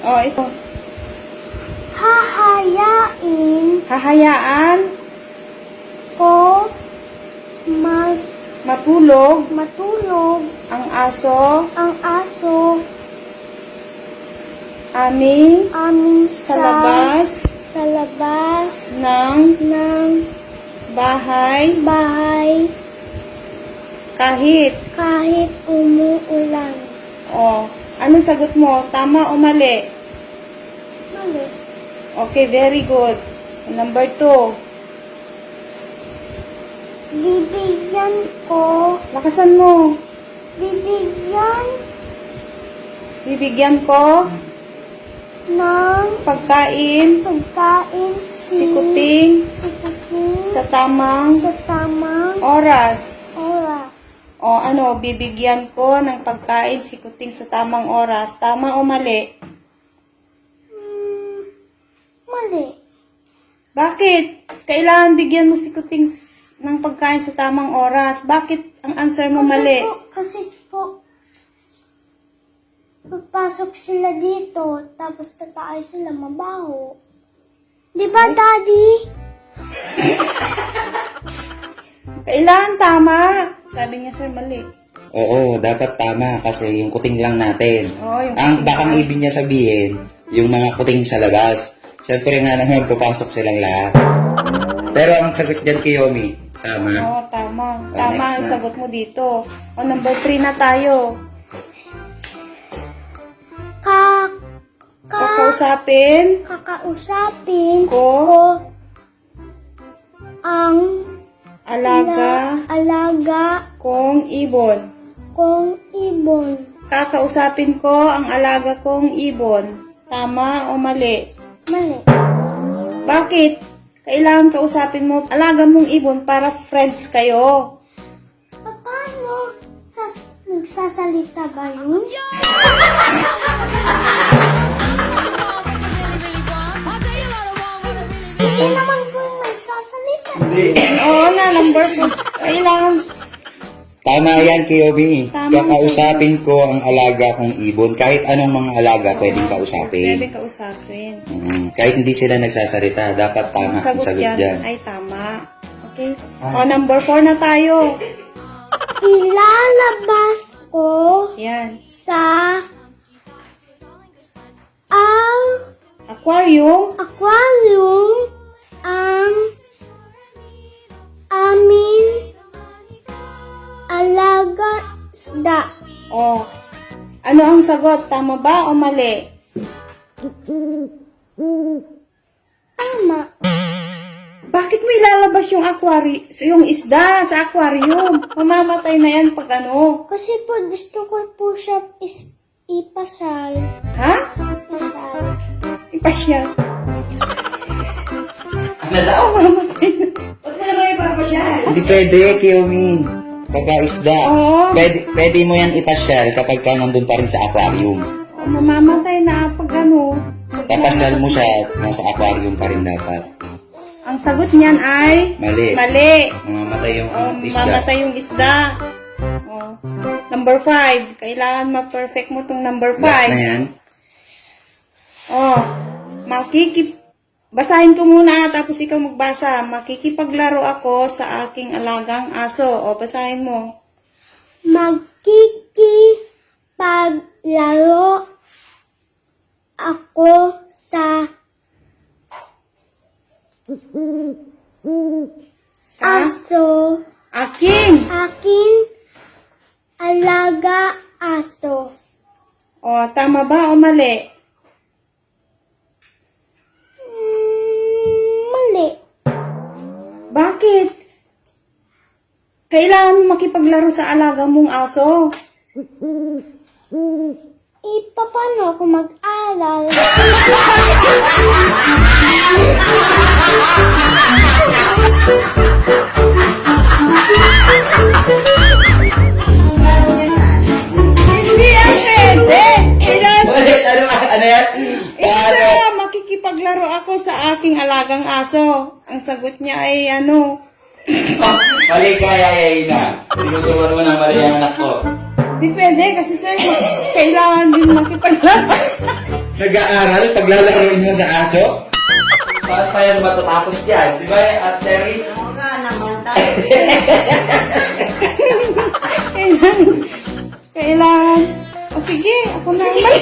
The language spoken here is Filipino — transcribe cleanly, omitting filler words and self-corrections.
Oh, ito. Hahayaan ko matulog matulog ang aso ang aso aming aming sa labas ng ng bahay bahay kahit. kahit umuulan. Oh, ano sagot mo? Tama o mali? Mali. Okay, very good. Number 2. Bibigyan ko Lakasan mo. bibigyan Bibigyan ko ng pagkain pagkain si Kuting si Kuting sa tamang sa tamang oras. oras. O ano, bibigyan ko ng pagkain si Kuting sa tamang oras. Tama o mali? Mali. Bakit? Kailangan bigyan mo si Kuting ng pagkain sa tamang oras. Bakit ang answer mo mali? Kasi po, papasok sila dito, tapos tataay sila mabaho. Di ba, Daddy? Kailangan tama. Sabi niya, sir, mali. Oo, dapat tama kasi yung kuting lang natin. Oo, yung Ang kuting bakang lang. ibig niya sabihin, yung mga kuting sa labas. Siyempre nga naman, papasok silang lahat. Pero ang sagot dyan kay Yomi, tama. Oo, tama. Oh, Tama next ang na. sagot mo dito. O, number 3 na tayo. Kakausapin Kakausapin ko ang alaga kong ibon. kong ibon. Kakausapin ko ang alaga kong ibon. Tama o mali? Mali. Bakit? Kailangan kausapin mo alaga mong ibon para friends kayo. Paano? Nagsasalita ba yun? Hindi naman po yung nagsasalita. Oo na, number 4. Kailangan. Tama yan kay Yomi. Tama. Kakausapin ko ang alaga kong ibon. Kahit anong mga alaga pwedeng Pwede kausapin. kausapin. Kahit hindi sila nagsasalita, dapat tama ang sagot dyan. Ay, tama. Okay. O, number 4 na tayo. Ilalabas ko Yan. sa ang Aquarium. ang aming alaga isda. O, ano ang sagot? Tama ba o mali? Tama. Bakit mo ilalabas yung isda sa aquarium? Mamamatay na yan pag ano. Kasi po gusto ko po siya ipasal. Ha? Ipasal. Ipasyal. Ano daw? Mamamatay na. Huwag mo naman ipapasyal. Hindi pwede kay Yomi. Pagka-isda. Oo. Pwede mo yan ipasyal kapag ka nandun pa rin sa aquarium. O, mamamatay na pag ano. Papasyal mo siya, nasa aquarium pa rin dapat. Ang sagot niyan ay Mali. mali. Mamamatay yung O, isda. mamatay yung isda. O, number 5. Kailangan ma-perfect mo tong number 5. Last na yan. Oh, basahin ko muna tapos ikaw magbasa. Makikipaglaro ako sa aking alagang aso. O, basahin mo. Magkikipaglaro ako sa aso. Aking. Aking alaga aso. O, tama ba o mali? Mali. Bakit? Kailangan mo makipaglaro sa alaga mong aso. Paano ako mag-aral? Hindi yan pwede. Kailangan Ano yan? Isa, makikipaglaro ako sa aking alagang aso. Ang sagot niya ay ano? Mali ka, yayay na. Tinutuwan mo ng mali ang anak ko. Di pwede kasi sir, kailangan din makipaglaro. Nag-aaral, paglalaroin mo sa aso? Saan pa yan matatapos yan? Di ba, At Terry? Oo nga naman tayo. Kailangan. O sige, ako na naman.